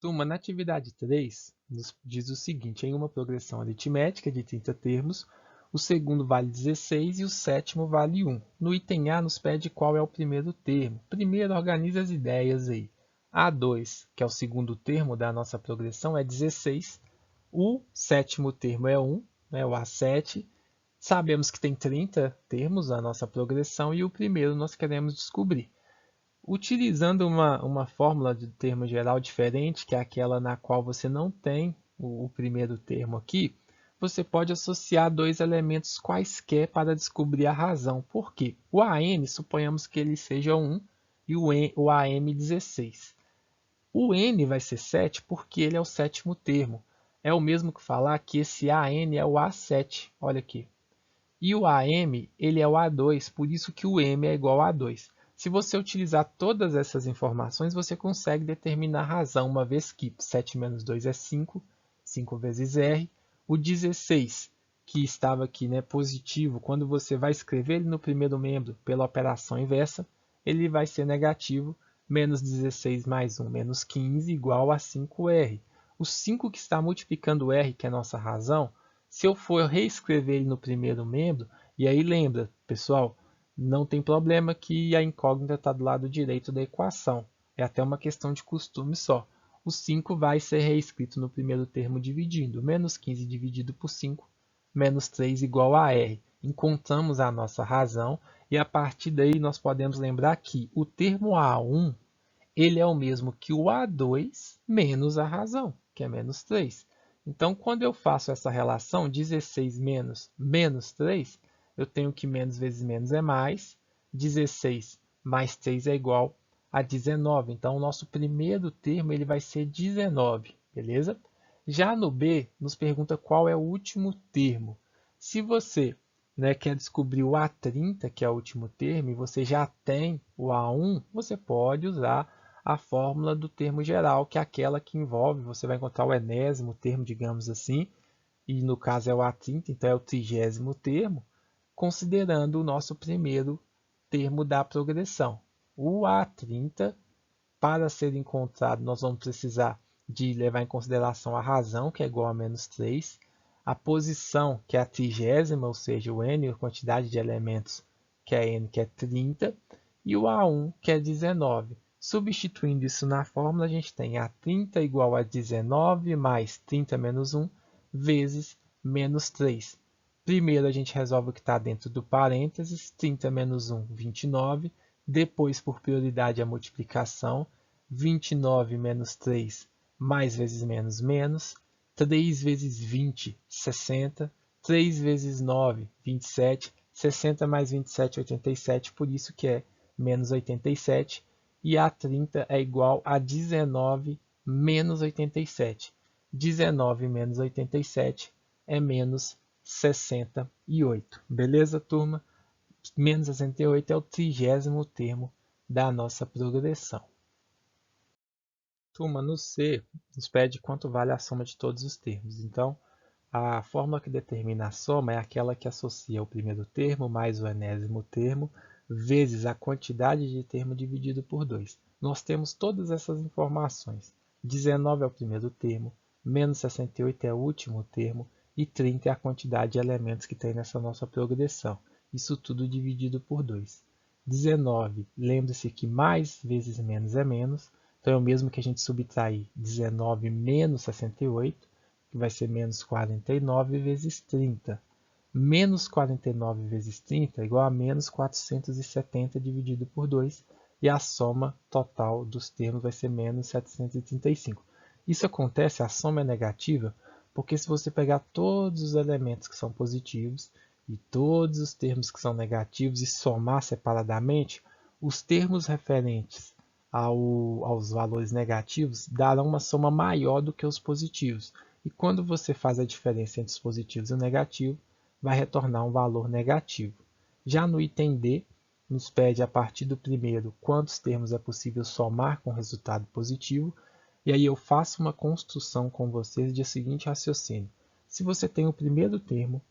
Turma, na atividade 3, nos diz o seguinte: em uma progressão aritmética de 30 termos, o segundo vale 16 e o sétimo vale 1. No item A, nos pede qual é o primeiro termo. Primeiro, organize as ideias aí. A2, que é o segundo termo da nossa progressão, é 16. O sétimo termo é 1, né, o A7. Sabemos que tem 30 termos na nossa progressão e o primeiro nós queremos descobrir. Utilizando uma fórmula de termo geral diferente, que é aquela na qual você não tem o primeiro termo aqui, você pode associar dois elementos quaisquer para descobrir a razão. Por quê? O AN, suponhamos que ele seja 1 e o AM 16. O N vai ser 7 porque ele é o sétimo termo. É o mesmo que falar que esse AN é o A7. Olha aqui. E o AM, ele é o A2, por isso que o M é igual a A2. Se você utilizar todas essas informações, você consegue determinar a razão, uma vez que 7 menos 2 é 5, 5 vezes R. O 16, que estava aqui, né, positivo, quando você vai escrever ele no primeiro membro pela operação inversa, ele vai ser negativo, menos 16 mais 1, menos 15, igual a 5R. O 5 que está multiplicando o R, que é a nossa razão, se eu for reescrever ele no primeiro membro, e aí lembra, pessoal, não tem problema que a incógnita está do lado direito da equação. É até uma questão de costume só. O 5 vai ser reescrito no primeiro termo dividindo. Menos 15 dividido por 5, menos 3 igual a R. Encontramos a nossa razão e a partir daí nós podemos lembrar que o termo A1 ele é o mesmo que o A2 menos a razão, que é menos 3. Então, quando eu faço essa relação, 16 menos menos 3, eu tenho que menos vezes menos é mais, 16 mais 3 é igual a 19. Então, o nosso primeiro termo ele vai ser 19, beleza? Já no B, nos pergunta qual é o último termo. Se você, né, quer descobrir o A30, que é o último termo, e você já tem o A1, você pode usar a fórmula do termo geral, que é aquela que envolve, você vai encontrar o enésimo termo, digamos assim, e no caso é o A30, então é o 30º termo, considerando o nosso primeiro termo da progressão. O A30, para ser encontrado, nós vamos precisar de levar em consideração a razão, que é igual a menos 3, a posição, que é a 30ª, ou seja, o n, a quantidade de elementos, que é n, que é 30, e o A1, que é 19. Substituindo isso na fórmula, a gente tem A30 igual a 19 mais 30 menos 1 vezes menos 3. Primeiro a gente resolve o que está dentro do parênteses, 30 menos 1, 29. Depois, por prioridade, a multiplicação, 29 menos 3, mais vezes menos, menos. 3 vezes 20, 60. 3 vezes 9, 27. 60 mais 27, 87, por isso que é menos 87. E a 30 é igual a 19 menos 87. 19 menos 87 é menos 68. Beleza, turma? Menos 68 é o 30º termo da nossa progressão. Turma, no C, nos pede quanto vale a soma de todos os termos. Então, a fórmula que determina a soma é aquela que associa o primeiro termo mais o enésimo termo vezes a quantidade de termo dividido por 2. Nós temos todas essas informações. 19 é o primeiro termo, menos 68 é o último termo e 30 é a quantidade de elementos que tem nessa nossa progressão. Isso tudo dividido por 2. 19, lembre-se que mais vezes menos é menos, então é o mesmo que a gente subtrair 19 menos 68, que vai ser menos 49 vezes 30. Menos 49 vezes 30 é igual a menos 470 dividido por 2, e a soma total dos termos vai ser menos 735. Isso acontece, a soma é negativa, porque se você pegar todos os elementos que são positivos e todos os termos que são negativos e somar separadamente, os termos referentes aos valores negativos darão uma soma maior do que os positivos. E quando você faz a diferença entre os positivos e o negativo, vai retornar um valor negativo. Já no item D, nos pede a partir do primeiro quantos termos é possível somar com resultado positivo. E aí eu faço uma construção com vocês de seguinte raciocínio. Se você tem o primeiro termo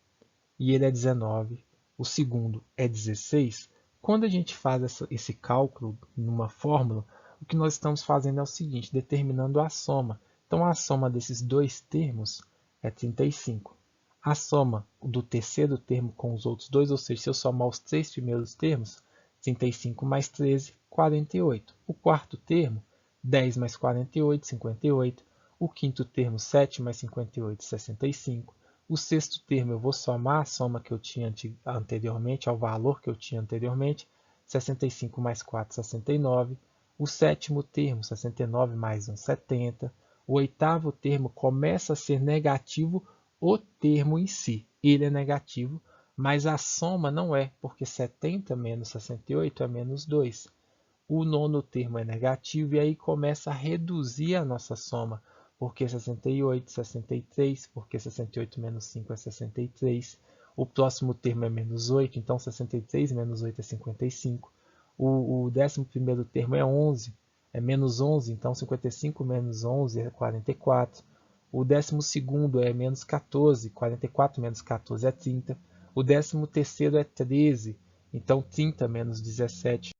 e ele é 19, o segundo é 16, quando a gente faz esse cálculo numa fórmula, o que nós estamos fazendo é o seguinte, determinando a soma. Então, a soma desses dois termos é 35. A soma do terceiro termo com os outros dois, ou seja, se eu somar os três primeiros termos, 35 mais 13, 48. O quarto termo, 10 mais 48, 58. O quinto termo, 7 mais 58, 65. O sexto termo, eu vou somar a soma que eu tinha anteriormente, ao valor que eu tinha anteriormente, 65 mais 4, 69. O sétimo termo, 69 mais 1, 70. O oitavo termo começa a ser negativo, o termo em si. Ele é negativo, mas a soma não é, porque 70 menos 68 é menos 2. O nono termo é negativo e aí começa a reduzir a nossa soma, porque 68, 63, porque 68 menos 5 é 63. O próximo termo é menos 8, então 63 menos 8 é 55. O 11º termo é 11, é menos 11, então 55 menos 11 é 44. O 12º é menos 14, 44 menos 14 é 30. O 13º é 13, então 30 menos 17,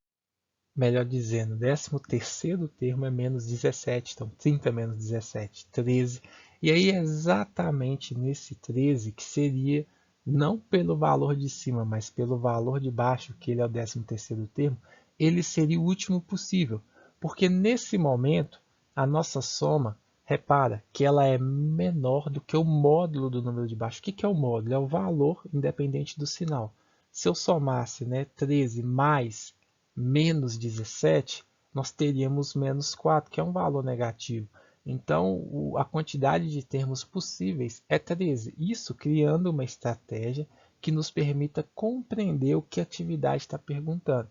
melhor dizendo, o 13º termo é menos 17, então 30 menos 17, 13. E aí é exatamente nesse 13 que seria, não pelo valor de cima, mas pelo valor de baixo, que ele é o 13º termo, ele seria o último possível. Porque nesse momento, a nossa soma, repara que ela é menor do que o módulo do número de baixo. O que é o módulo? É o valor independente do sinal. Se eu somasse 13 mais menos 17, nós teríamos menos 4, que é um valor negativo. Então, a quantidade de termos possíveis é 13. Isso criando uma estratégia que nos permita compreender o que a atividade está perguntando.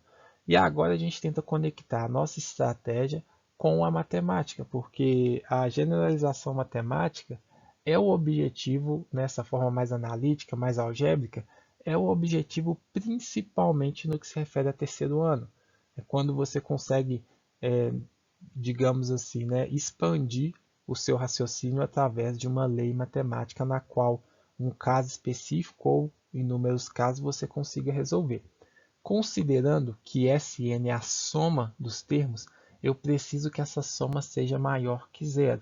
E agora a gente tenta conectar a nossa estratégia com a matemática, porque a generalização matemática é o objetivo, nessa forma mais analítica, mais algébrica, é o objetivo principalmente no que se refere a terceiro ano. É quando você consegue, digamos assim, expandir o seu raciocínio através de uma lei matemática na qual um caso específico ou inúmeros casos você consiga resolver. Considerando que Sn é a soma dos termos, eu preciso que essa soma seja maior que zero.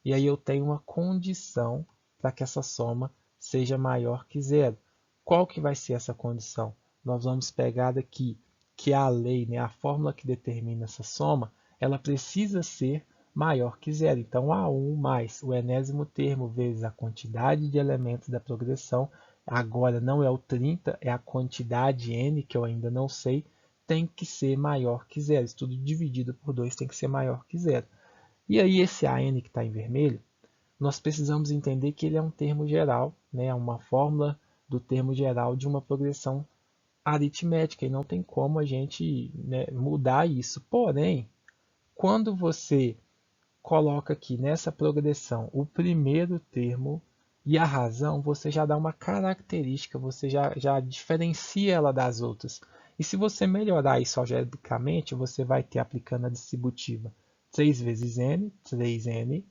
E aí eu tenho uma condição para que essa soma seja maior que zero. Qual que vai ser essa condição? Nós vamos pegar daqui que a lei, a fórmula que determina essa soma, ela precisa ser maior que zero. Então, A1 mais o enésimo termo vezes a quantidade de elementos da progressão, agora não é o 30, é a quantidade n, que eu ainda não sei, tem que ser maior que zero. Isso tudo dividido por 2 tem que ser maior que zero. E aí esse AN que está em vermelho, nós precisamos entender que ele é um termo geral, é uma fórmula do termo geral de uma progressão aritmética, e não tem como a gente mudar isso. Porém, quando você coloca aqui nessa progressão o primeiro termo e a razão, você já dá uma característica, você já diferencia ela das outras. E se você melhorar isso algebricamente, você vai ter, aplicando a distributiva, 3 vezes n, 3n,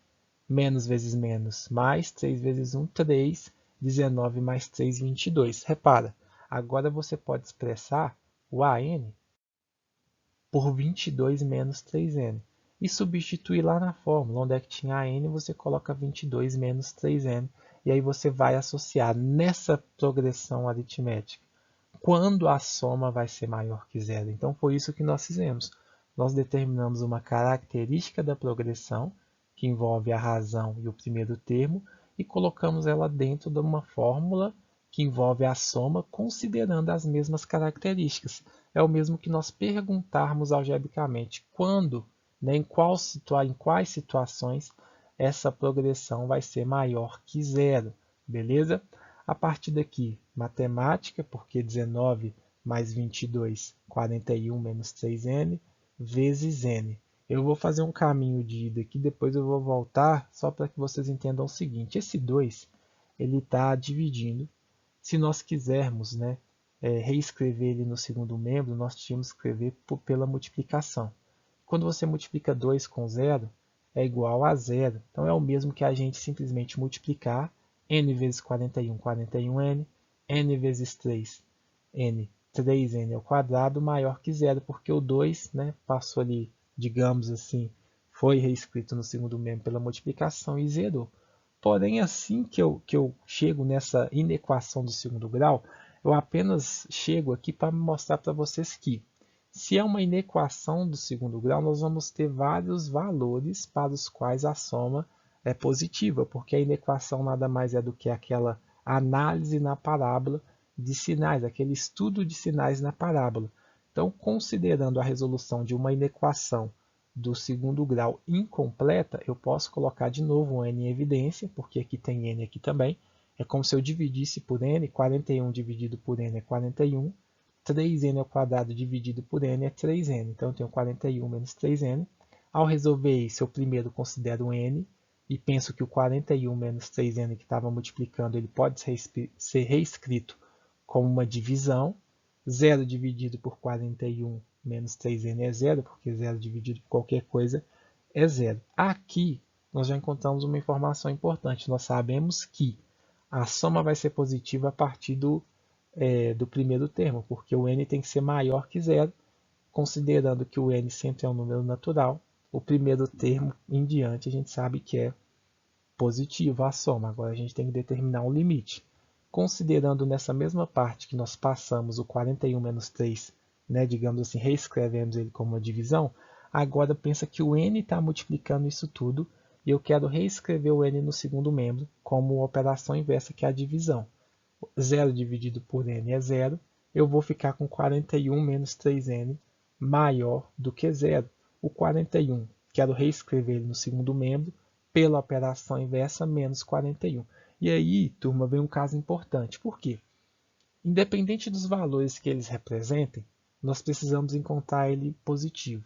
menos vezes menos, mais 3 vezes 1, 3, 19 mais 3, 22. Repara, agora você pode expressar o AN por 22 menos 3n. E substituir lá na fórmula, onde é que tinha AN, você coloca 22 menos 3n. E aí você vai associar nessa progressão aritmética quando a soma vai ser maior que zero. Então foi isso que nós fizemos. Nós determinamos uma característica da progressão, que envolve a razão e o primeiro termo, e colocamos ela dentro de uma fórmula que envolve a soma, considerando as mesmas características. É o mesmo que nós perguntarmos algebricamente quando, em quais situações essa progressão vai ser maior que zero, beleza? A partir daqui, matemática, porque 19 mais 22, 41 menos 3n, vezes n. Eu vou fazer um caminho de ida aqui, depois eu vou voltar, só para que vocês entendam o seguinte. Esse 2, ele está dividindo. Se nós quisermos reescrever ele no segundo membro, nós tínhamos que escrever pela multiplicação. Quando você multiplica 2 com 0, é igual a 0. Então é o mesmo que a gente simplesmente multiplicar n vezes 41, 41n, n vezes 3, n, 3n ao quadrado maior que zero, porque o 2 passou ali digamos assim, foi reescrito no segundo membro pela multiplicação e zerou. Porém, assim que eu chego nessa inequação do segundo grau, eu apenas chego aqui para mostrar para vocês que, se é uma inequação do segundo grau, nós vamos ter vários valores para os quais a soma é positiva, porque a inequação nada mais é do que aquela análise na parábola de sinais, aquele estudo de sinais na parábola. Então, considerando a resolução de uma inequação do segundo grau incompleta, eu posso colocar de novo um n em evidência, porque aqui tem n aqui também. É como se eu dividisse por n, 41 dividido por n é 41, 3n ao quadrado dividido por n é 3n. Então, eu tenho 41 menos 3n. Ao resolver isso, eu primeiro considero n, e penso que o 41 menos 3n que estava multiplicando, ele pode ser reescrito como uma divisão. 0 dividido por 41 menos 3n é 0, porque 0 dividido por qualquer coisa é 0. Aqui, nós já encontramos uma informação importante. Nós sabemos que a soma vai ser positiva a partir do primeiro termo, porque o n tem que ser maior que 0, considerando que o n sempre é um número natural. O primeiro termo em diante, a gente sabe que é positivo a soma. Agora, a gente tem que determinar um limite. Considerando nessa mesma parte que nós passamos o 41 menos 3, né, digamos assim, reescrevemos ele como uma divisão, agora pensa que o n está multiplicando isso tudo e eu quero reescrever o n no segundo membro como operação inversa, que é a divisão. 0 dividido por n é 0, eu vou ficar com 41 menos 3n maior do que 0. O 41, quero reescrever ele no segundo membro pela operação inversa menos 41. E aí, turma, vem um caso importante. Por quê? Independente dos valores que eles representem, nós precisamos encontrar ele positivo.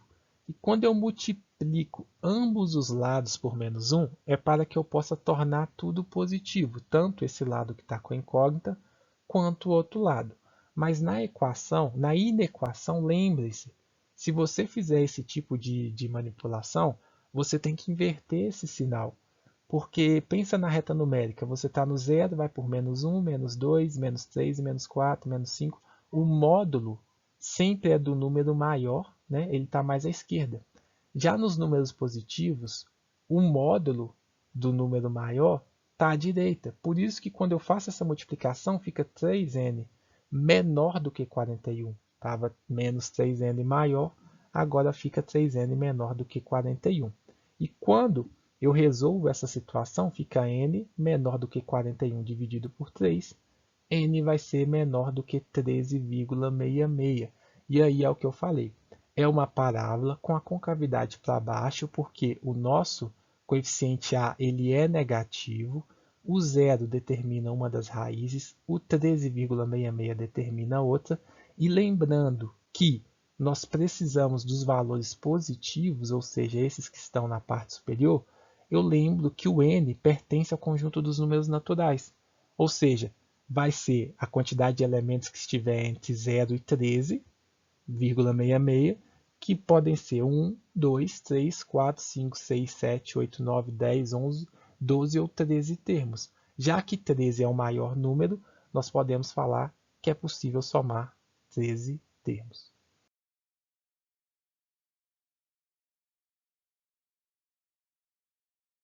E quando eu multiplico ambos os lados por menos 1, é para que eu possa tornar tudo positivo, tanto esse lado que está com a incógnita, quanto o outro lado. Mas na equação, na inequação, lembre-se, se você fizer esse tipo de manipulação, você tem que inverter esse sinal. Porque pensa na reta numérica, você está no zero, vai por menos 1, menos 2, menos 3, menos 4, menos 5. O módulo sempre é do número maior, né? Ele está mais à esquerda. Já nos números positivos, o módulo do número maior está à direita. Por isso que quando eu faço essa multiplicação, fica 3n menor do que 41. Estava menos 3n maior, agora fica 3n menor do que 41. E quando eu resolvo essa situação, fica n menor do que 41 dividido por 3, n vai ser menor do que 13,66. E aí é o que eu falei, é uma parábola com a concavidade para baixo, porque o nosso coeficiente a ele é negativo, o zero determina uma das raízes, o 13,66 determina a outra, e lembrando que nós precisamos dos valores positivos, ou seja, esses que estão na parte superior, eu lembro que o n pertence ao conjunto dos números naturais, ou seja, vai ser a quantidade de elementos que estiver entre 0 e 13,66, que podem ser 1, 2, 3, 4, 5, 6, 7, 8, 9, 10, 11, 12 ou 13 termos. Já que 13 é o maior número, nós podemos falar que é possível somar 13 termos.